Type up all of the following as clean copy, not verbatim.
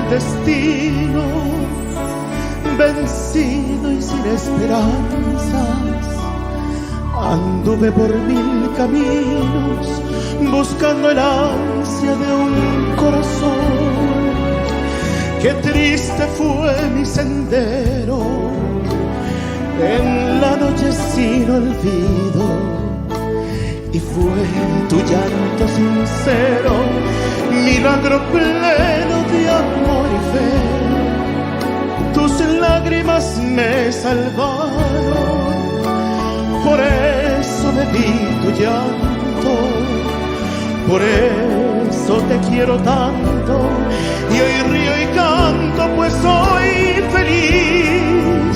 destino, vencido y sin esperanzas, anduve por 1000 caminos buscando el ansia de un corazón. Qué triste fue mi sendero en la noche sin olvido, y fue tu llanto sincero, milagro pleno de amor y fe. Tus lágrimas me salvaron, por eso bebí tu llanto, por eso te quiero tanto, y hoy río y canto pues soy feliz.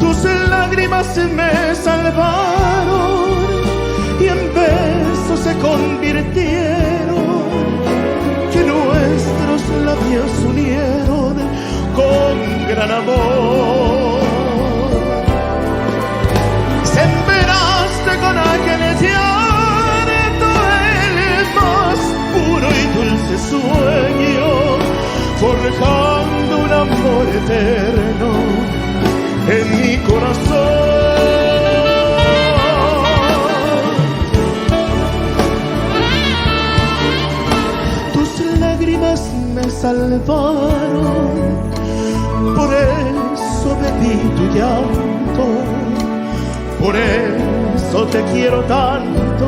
Tus lágrimas me salvaron y en besos se convirtieron, que nuestros labios unieron con gran amor. Sembraste con aquel llanto el más puro y dulce sueño, forjando un amor eterno en mi corazón. Tus lágrimas me salvaron, por eso bebí tu llanto, por eso te quiero tanto,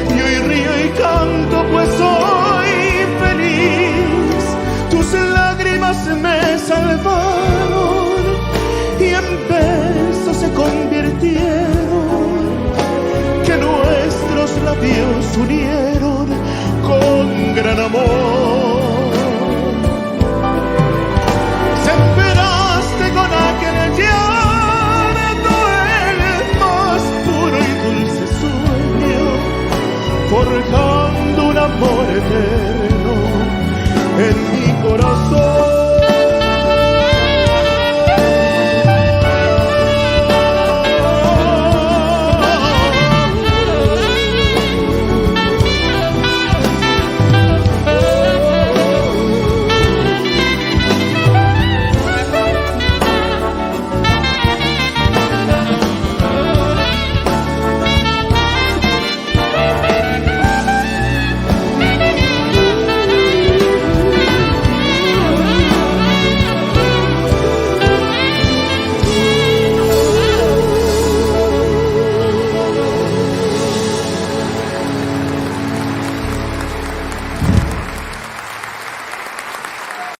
y hoy río y canto pues soy feliz. Tus lágrimas me salvaron y en besos se convirtieron, que nuestros labios unieron con gran amor.